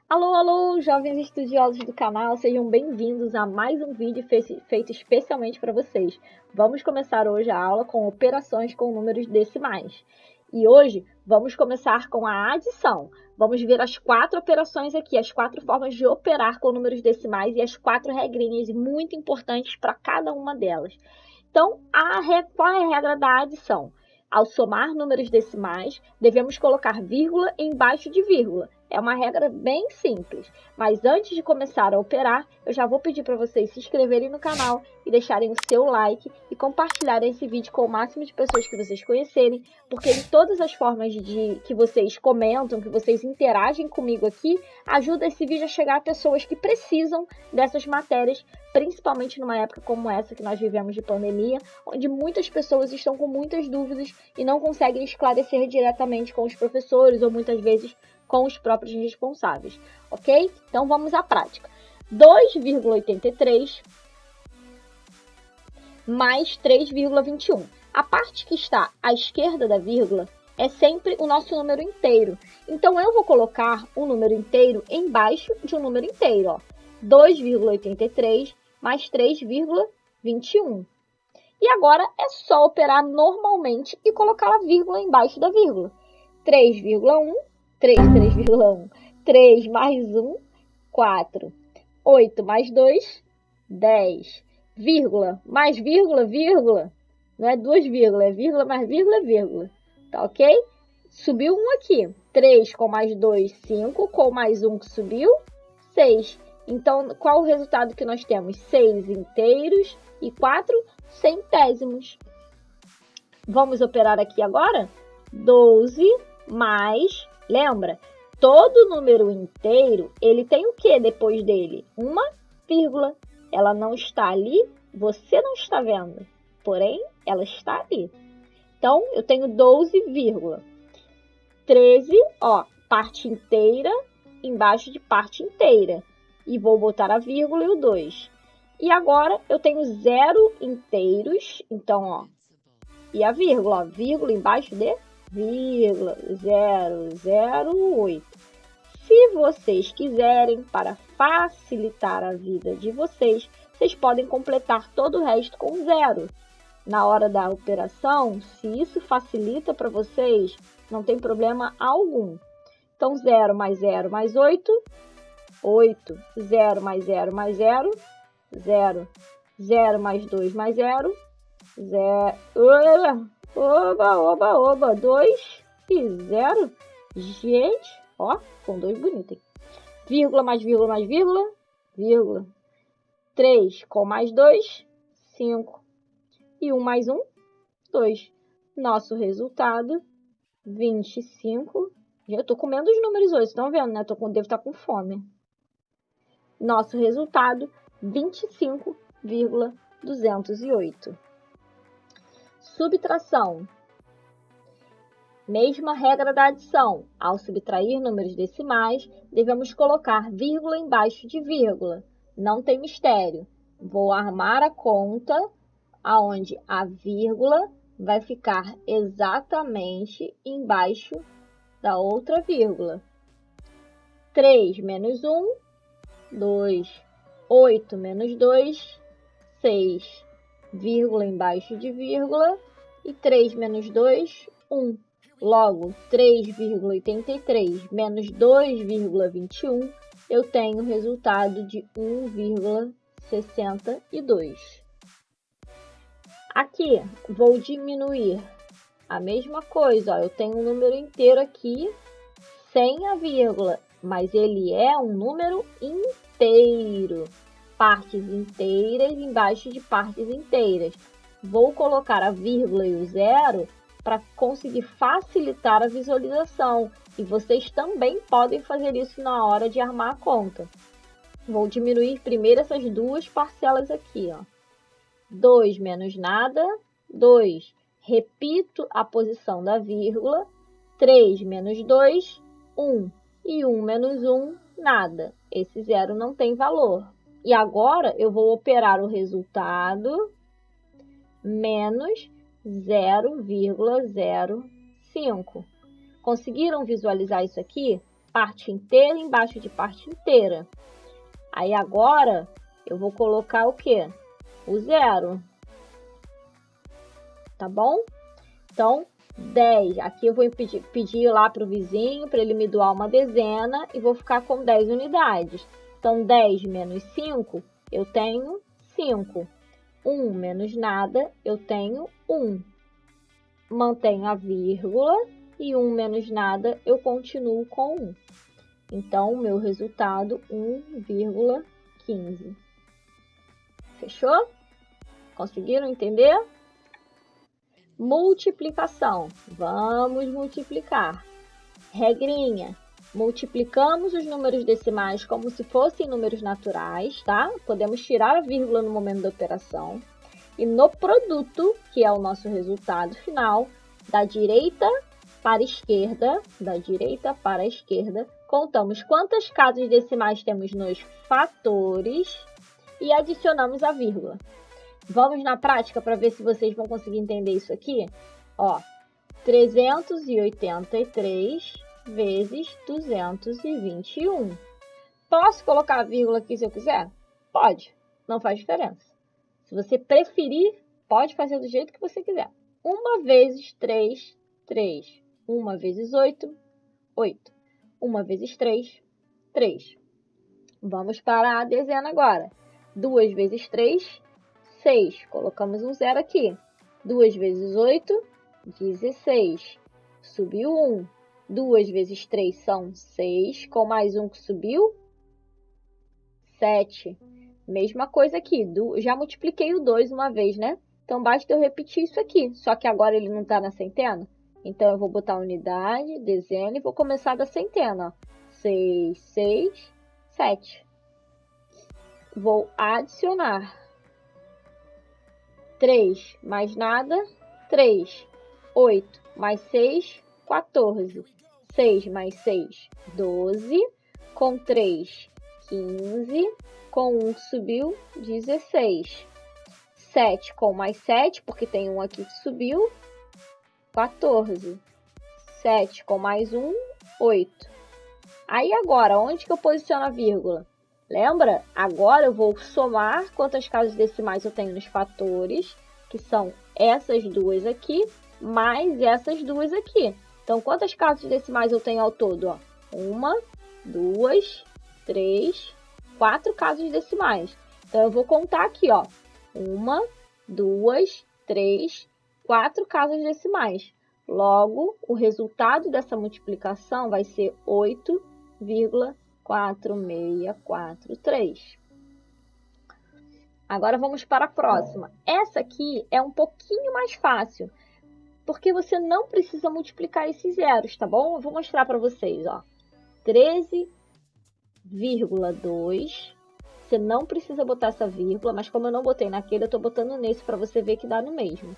Alô, alô, jovens estudiosos do canal, sejam bem-vindos a mais um vídeo feito especialmente para vocês. Vamos começar hoje a aula com operações com números decimais. E hoje vamos começar com a adição. Vamos ver as 4 operações aqui, as 4 formas de operar com números decimais e as 4 regrinhas muito importantes para cada uma delas. Então, qual é a regra da adição? Ao somar números decimais, devemos colocar vírgula embaixo de vírgula. É uma regra bem simples, mas antes de começar a operar, eu já vou pedir para vocês se inscreverem no canal e deixarem o seu like e compartilharem esse vídeo com o máximo de pessoas que vocês conhecerem, porque em todas as formas que vocês comentam, que vocês interagem comigo aqui, ajuda esse vídeo a chegar a pessoas que precisam dessas matérias, principalmente numa época como essa que nós vivemos de pandemia, onde muitas pessoas estão com muitas dúvidas e não conseguem esclarecer diretamente com os professores ou muitas vezes com os próprios responsáveis, ok? Então vamos à prática. 2,83 mais 3,21. A parte que está à esquerda da vírgula é sempre o nosso número inteiro. Então eu vou colocar o número inteiro embaixo de um número inteiro, ó. 2,83 mais 3,21. E agora é só operar normalmente e colocar a vírgula embaixo da vírgula. 3,1, 3,1, 3 mais 1, 4. 8 mais 2, 10. Vírgula mais vírgula, vírgula. Não é duas vírgulas, é vírgula mais vírgula, vírgula. Tá ok? Subiu 1 aqui. 3 com mais 2, 5. Com mais 1 que subiu, 6. Então, qual o resultado que nós temos? 6 inteiros e 4 centésimos. Vamos operar aqui agora? 12 mais, lembra, todo número inteiro, ele tem o que depois dele? Uma vírgula. Ela não está ali, você não está vendo, porém, ela está ali. Então, eu tenho 12, 13, ó, parte inteira embaixo de parte inteira. E vou botar a vírgula e o 2. E agora, eu tenho 0 inteiros, então, ó, e a vírgula, ó, vírgula embaixo de vírgula, 0,08. Se vocês quiserem, para facilitar a vida de vocês, vocês podem completar todo o resto com 0. Na hora da operação, se isso facilita para vocês, não tem problema algum. Então, 0 mais 0 mais 8, 8. 0 mais 0 mais 0, 0. 0 mais 2 mais 0, 0. Oba, 2 e 0. Gente, ó, com 2 bonito, hein? Vírgula mais vírgula mais vírgula, vírgula. 3 com mais 2, 5. E 1 mais 1, 2. Nosso resultado, 25. Eu tô comendo os números hoje, estão vendo, né? Devo estar com fome. Nosso resultado, 25,208. Subtração. Mesma regra da adição. Ao subtrair números decimais, devemos colocar vírgula embaixo de vírgula. Não tem mistério. Vou armar a conta aonde a vírgula vai ficar exatamente embaixo da outra vírgula. 3 menos 1, 2. 8 menos 2, 6. Vírgula embaixo de vírgula. E 3 menos 2, 1. Logo, 3,83 menos 2,21, eu tenho o resultado de 1,62. Aqui, vou diminuir a mesma coisa. Ó, eu tenho um número inteiro aqui, sem a vírgula, mas ele é um número inteiro. Partes inteiras embaixo de partes inteiras. Vou colocar a vírgula e o 0 para conseguir facilitar a visualização. E vocês também podem fazer isso na hora de armar a conta. Vou diminuir primeiro essas duas parcelas aqui, ó. 2 menos nada, 2. Repito a posição da vírgula. 3 menos 2, 1. E 1 menos 1, nada. Esse 0 não tem valor. E agora eu vou operar o resultado menos 0,05. Conseguiram visualizar isso aqui? parte inteira embaixo de parte inteira. Aí agora eu vou colocar o quê? O zero. Tá bom? Então, 10. Aqui eu vou pedir lá para o vizinho para ele me doar uma dezena e vou ficar com 10 unidades. Então, 10 menos 5, eu tenho 5. 1 menos nada, eu tenho 1. Mantenho a vírgula e 1 menos nada, eu continuo com 1. Então, o meu resultado, 1,15. Fechou? Conseguiram entender? Multiplicação. Vamos multiplicar. Regrinha. Multiplicamos os números decimais como se fossem números naturais, tá? Podemos tirar a vírgula no momento da operação. E no produto, que é o nosso resultado final, da direita para a esquerda, contamos quantas casas decimais temos nos fatores e adicionamos a vírgula. Vamos na prática para ver se vocês vão conseguir entender isso aqui? Ó, 383 vezes 221. Posso colocar a vírgula aqui se eu quiser? Pode, não faz diferença. Se você preferir, pode fazer do jeito que você quiser. 1 vezes 3, 3. 1 vezes 8, 8. 1 vezes 3, 3. Vamos para a dezena agora. 2 vezes 3, 6. Colocamos um zero aqui. 2 vezes 8, 16. Subiu 1. 2 vezes 3 são 6. Com mais um que subiu, 7. Mesma coisa aqui. Já multipliquei o 2 uma vez, né? Então, basta eu repetir isso aqui. Só que agora ele não está na centena. Então, eu vou botar unidade, dezena e vou começar da centena. 6, 6, 7. Vou adicionar. 3 mais nada, 3. 8 mais 6, 14. 6 mais 6, 12. Com 3, 15. Com 1 que subiu, 16. 7 com mais 7, porque tem um aqui que subiu, 14. 7 com mais 1, 8. Aí agora, onde que eu posiciono a vírgula? Lembra? Agora eu vou somar quantas casas decimais eu tenho nos fatores, que são essas duas aqui, mais essas duas aqui. Então, quantas casas decimais eu tenho ao todo? Ó? 1, 2, 3, 4 casas decimais. Então, eu vou contar aqui, ó. 1, 2, 3, 4 casas decimais. Logo, o resultado dessa multiplicação vai ser 8,4643. Agora vamos para a próxima. Essa aqui é um pouquinho mais fácil, porque você não precisa multiplicar esses zeros, tá bom? Eu vou mostrar para vocês, ó. 13,2. Você não precisa botar essa vírgula, mas como eu não botei naquele, eu estou botando nesse para você ver que dá no mesmo.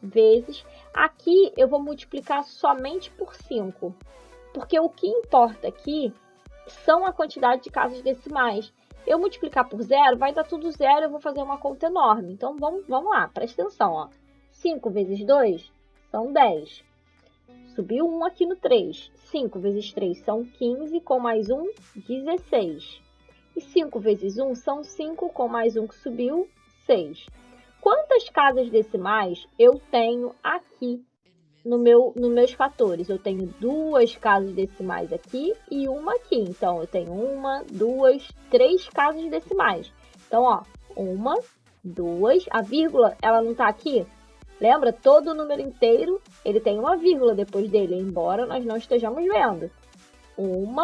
Vezes. Aqui eu vou multiplicar somente por 5, porque o que importa aqui são a quantidade de casas decimais. Eu multiplicar por zero, vai dar tudo zero, eu vou fazer uma conta enorme. Então, vamos lá, presta atenção, ó. 5 vezes 2 são 10. Subiu 1 aqui no 3. 5 vezes 3 são 15, com mais 1, 16. E 5 vezes 1 são 5, com mais 1 que subiu, 6. Quantas casas decimais eu tenho aqui nos meus fatores? Eu tenho 2 casas decimais aqui e uma aqui. Então, eu tenho 1, 2, 3 casas decimais. Então, ó, 1, 2, a vírgula, ela não está aqui? Lembra? Todo número inteiro, ele tem uma vírgula depois dele, embora nós não estejamos vendo. 1,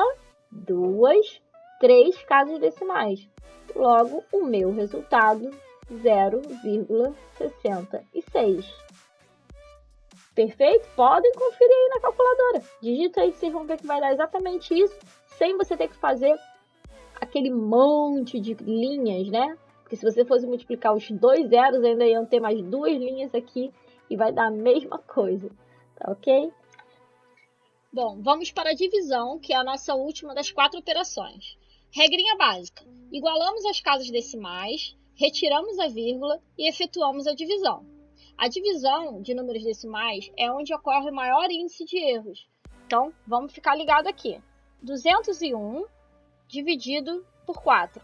2, 3 casas decimais. Logo, o meu resultado, 0,66. Perfeito? Podem conferir aí na calculadora. Digita aí que vocês vão ver que vai dar exatamente isso, sem você ter que fazer aquele monte de linhas, né? Porque se você fosse multiplicar os 2 zeros, ainda iam ter mais 2 linhas aqui e vai dar a mesma coisa, tá ok? Bom, vamos para a divisão, que é a nossa última das 4 operações. Regrinha básica. Igualamos as casas decimais, retiramos a vírgula e efetuamos a divisão. A divisão de números decimais é onde ocorre o maior índice de erros. Então, vamos ficar ligado aqui. 201 dividido por 4.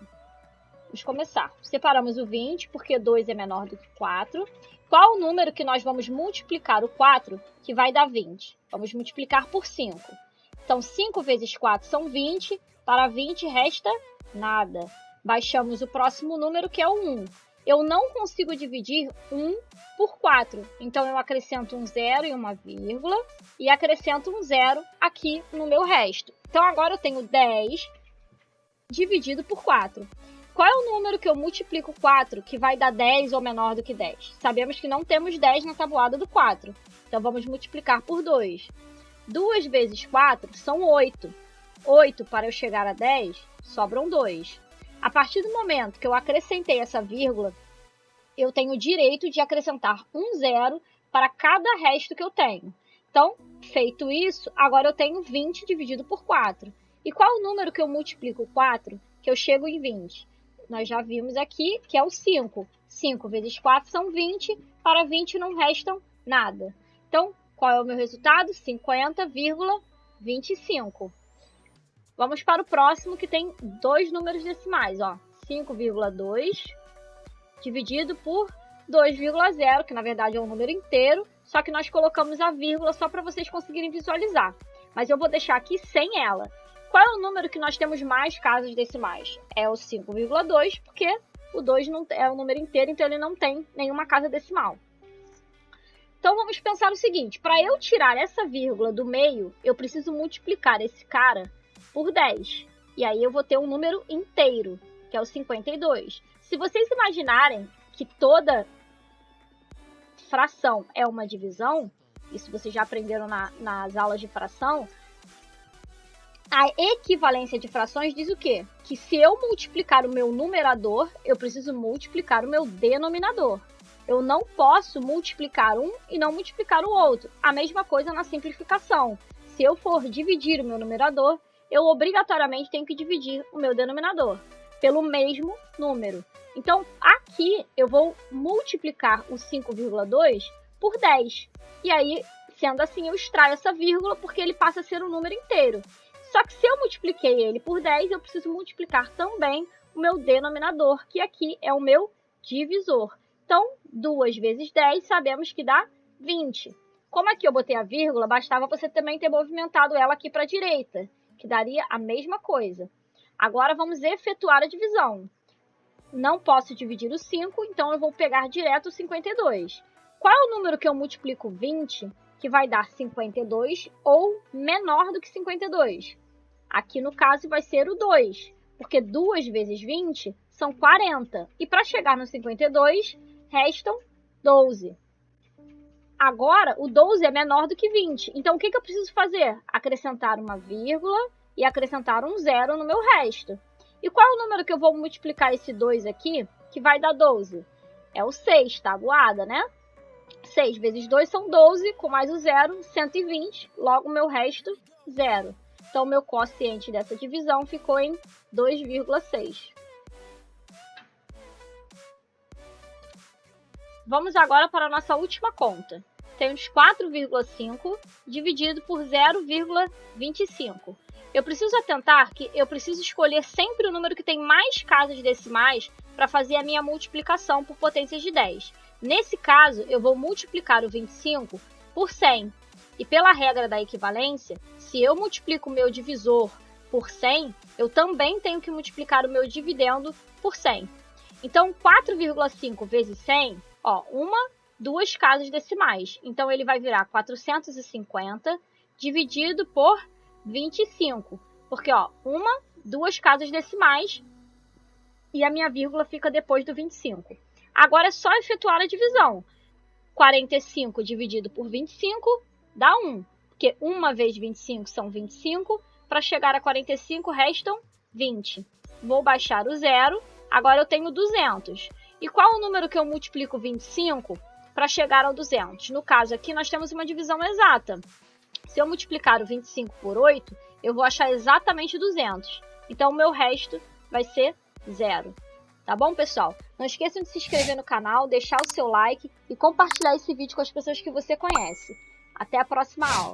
Vamos começar. Separamos o 20, porque 2 é menor do que 4. Qual o número que nós vamos multiplicar o 4, que vai dar 20? Vamos multiplicar por 5. Então, 5 vezes 4 são 20. Para 20 resta nada. Baixamos o próximo número, que é o 1. Eu não consigo dividir 1 por 4. Então, eu acrescento um 0 e uma vírgula. E acrescento um 0 aqui no meu resto. Então, agora eu tenho 10 dividido por 4. Qual é o número que eu multiplico 4 que vai dar 10 ou menor do que 10? Sabemos que não temos 10 na tabuada do 4. Então, vamos multiplicar por 2. 2 vezes 4 são 8. 8 para eu chegar a 10, sobram 2. A partir do momento que eu acrescentei essa vírgula, eu tenho o direito de acrescentar um 0 para cada resto que eu tenho. Então, feito isso, agora eu tenho 20 dividido por 4. E qual o número que eu multiplico 4 que eu chego em 20? Nós já vimos aqui que é o 5. 5 vezes 4 são 20. Para 20 não restam nada. Então, qual é o meu resultado? 50,25. Vamos para o próximo, que tem dois números decimais. 5,2 dividido por 2,0, que na verdade é um número inteiro. Só que nós colocamos a vírgula só para vocês conseguirem visualizar. Mas eu vou deixar aqui sem ela. Qual é o número que nós temos mais casas decimais? É o 5,2, porque o 2 não é um número inteiro, então ele não tem nenhuma casa decimal. Então, vamos pensar o seguinte. Para eu tirar essa vírgula do meio, eu preciso multiplicar esse cara por 10. E aí eu vou ter um número inteiro, que é o 52. Se vocês imaginarem que toda fração é uma divisão, isso vocês já aprenderam nas aulas de fração, a equivalência de frações diz o quê? Que se eu multiplicar o meu numerador, eu preciso multiplicar o meu denominador. Eu não posso multiplicar um e não multiplicar o outro. A mesma coisa na simplificação. Se eu for dividir o meu numerador, eu obrigatoriamente tenho que dividir o meu denominador pelo mesmo número. Então, aqui eu vou multiplicar o 5,2 por 10. E aí, sendo assim, eu extraio essa vírgula porque ele passa a ser um número inteiro. Só que se eu multipliquei ele por 10, eu preciso multiplicar também o meu denominador, que aqui é o meu divisor. Então, 2 vezes 10, sabemos que dá 20. Como aqui eu botei a vírgula, bastava você também ter movimentado ela aqui para a direita, que daria a mesma coisa. Agora, vamos efetuar a divisão. Não posso dividir o 5, então eu vou pegar direto o 52. Qual é o número que eu multiplico 20, que vai dar 52 ou menor do que 52? Aqui, no caso, vai ser o 2, porque 2 vezes 20 são 40. E para chegar no 52, restam 12. Agora, o 12 é menor do que 20. Então, o que eu preciso fazer? Acrescentar uma vírgula e acrescentar um 0 no meu resto. E qual é o número que eu vou multiplicar esse 2 aqui, que vai dar 12? É o 6, tabuada, né? 6 vezes 2 são 12, com mais o 0, 120. Logo, o meu resto, 0. Então, o meu quociente dessa divisão ficou em 2,6. Vamos agora para a nossa última conta. Temos 4,5 dividido por 0,25. Eu preciso atentar que eu preciso escolher sempre o número que tem mais casas decimais para fazer a minha multiplicação por potências de 10. Nesse caso, eu vou multiplicar o 25 por 100. E pela regra da equivalência, se eu multiplico o meu divisor por 100, eu também tenho que multiplicar o meu dividendo por 100. Então, 4,5 vezes 100, duas casas decimais. Então, ele vai virar 450 dividido por 25. Porque, duas casas decimais e a minha vírgula fica depois do 25. Agora é só efetuar a divisão. 45 dividido por 25 dá 1. Porque 1 vezes 25 são 25. Para chegar a 45, restam 20. Vou baixar o 0. Agora eu tenho 200. E qual o número que eu multiplico 25 para chegar ao 200? No caso aqui, nós temos uma divisão exata. Se eu multiplicar o 25 por 8, eu vou achar exatamente 200. Então, o meu resto vai ser 0. Tá bom, pessoal? Não esqueçam de se inscrever no canal, deixar o seu like e compartilhar esse vídeo com as pessoas que você conhece. Até a próxima aula!